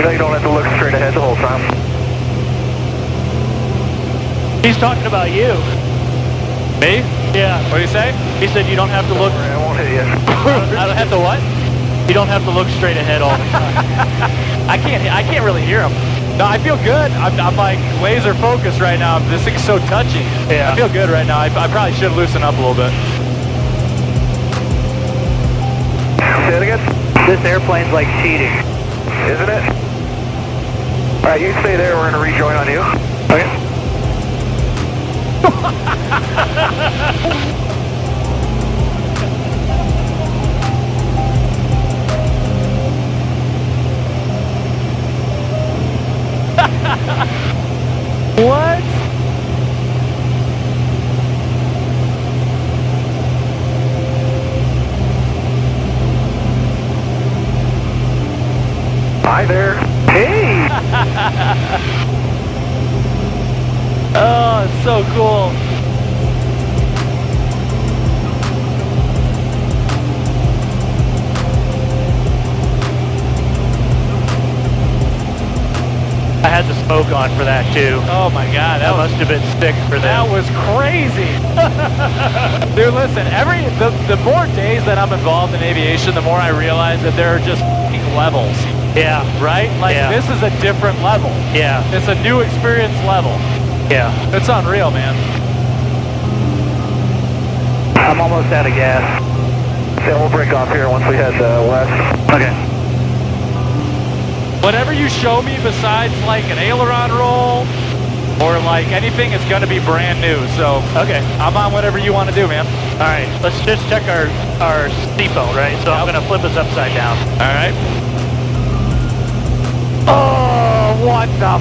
know you don't have to look straight ahead the whole time. He's talking about you. Me? Yeah. What do you say? He said you don't have to look. I won't hit you. I don't have to what? You don't have to look straight ahead all the time. I can't really hear him. No, I feel good. I'm like laser focused right now. This thing's so touchy. Yeah. I feel good right now. I probably should loosen up a little bit. Say it again? This airplane's like cheating. Isn't it? Alright, you stay there. We're going to rejoin on you. Okay. What? Hi there. Hey! Oh, it's so cool. I had the smoke on for that too. Oh my God, That must have been sick for that them. was crazy. Dude, listen, the more days that I'm involved in aviation, the more I realize that there are just levels, Yeah. right? Like Yeah. this is a different level. Yeah. It's a new experience level. Yeah. It's unreal, man. I'm almost out of gas. Then we'll break off here once we head west. Okay. Whatever you show me besides like an aileron roll or like anything, it's gonna be brand new. So Okay. I'm on whatever you want to do, man. All right. Let's just check our seatbelt, right? So I'm gonna flip us upside down. All right. Oh, what the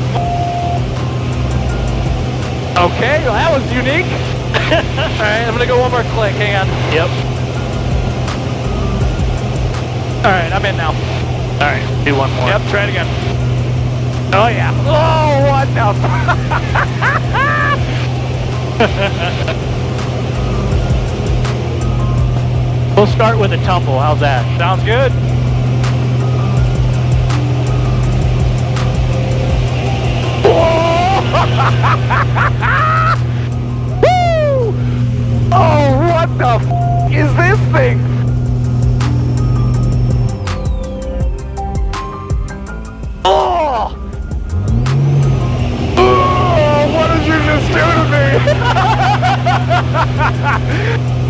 Okay, well, that was unique. All right, I'm gonna go one more click, hang on. Yep. All right, I'm in now. All right. Do one more. Yep, try it again. Oh yeah. Oh, what the We'll start with a tumble. How's that? Sounds good. Woo! Oh, what the is this thing? Oh! Oh, what did you just do to me?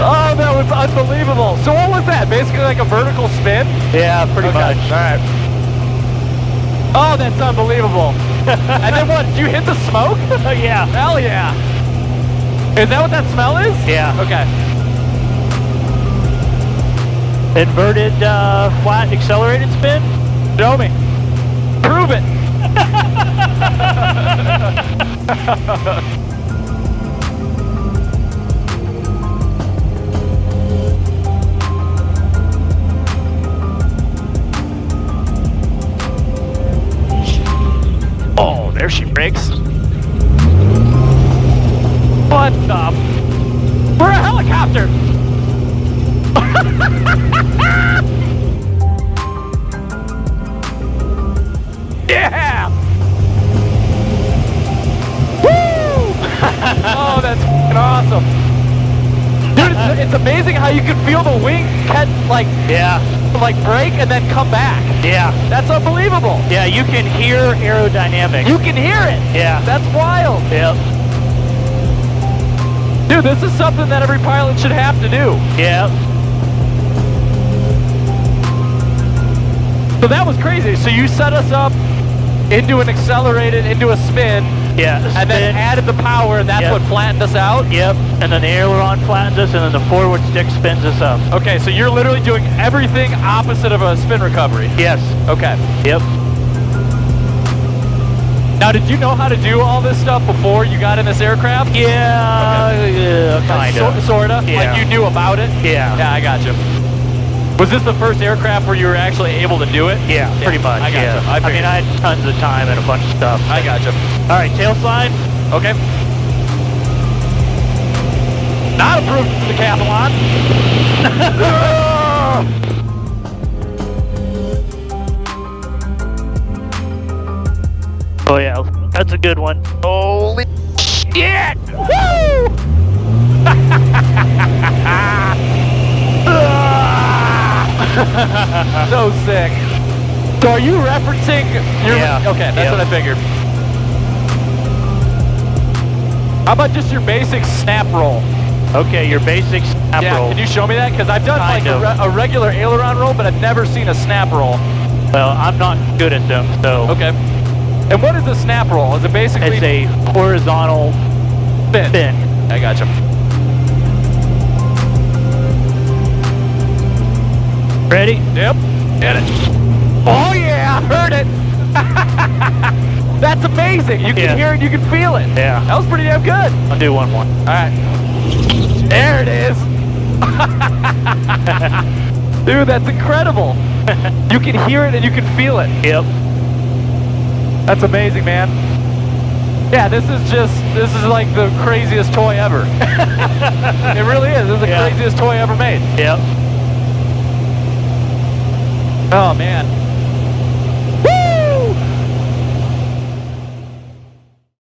Oh, that was unbelievable. So what was that? Basically like a vertical spin? Yeah, pretty much. All right. Oh, that's unbelievable. And then what? Did you hit the smoke? Yeah. Hell yeah. Is that what that smell is? Yeah. Okay. Inverted flat accelerated spin. Show me. Prove it. Oh, there she breaks. What the? We're a helicopter. Yeah. Woo! Oh, that's f***ing awesome. Dude, it's amazing how you can feel the wing catch, like break and then come back. Yeah. That's unbelievable. Yeah, you can hear aerodynamics. You can hear it. Yeah. That's wild. Yep. Dude, this is something that every pilot should have to do. Yeah. So that was crazy. So you set us up into an accelerated, into a spin, Yeah. and then added the power, and that's Yep. what flattened us out? Yep. And then the aileron flattens us, and then the forward stick spins us up. Okay, so you're literally doing everything opposite of a spin recovery. Yes. Okay. Yep. Now, did you know how to do all this stuff before you got in this aircraft? Yeah. Yeah. Kind of. Sorta? Yeah. Like you knew about it? Yeah. Yeah, I got you. Was this the first aircraft where you were actually able to do it? Yeah, pretty much. I got yeah. you. I mean, I had tons of time and a bunch of stuff. I got you. All right, tail slide. Okay. Not approved for the decathlon. Oh yeah, that's a good one. Holy shit! Woo! So sick. So are you referencing your... Yeah. Okay, that's what I figured. How about just your basic snap roll? Okay, your basic snap roll. Can you show me that? Because I've done Kind like a regular aileron roll, but I've never seen a snap roll. Well, I'm not good at them, so... Okay. And what is a snap roll? Is it basically... It's a horizontal spin. I gotcha. Ready? Yep. Get it. Oh yeah, heard it. That's amazing. You can hear it, you can feel it. Yeah. That was pretty damn good. I'll do one more. All right. There it is. Dude, that's incredible. You can hear it and you can feel it. Yep. That's amazing, man. Yeah, this is like the craziest toy ever. It really is. This is the craziest toy ever made. Yep. Oh man.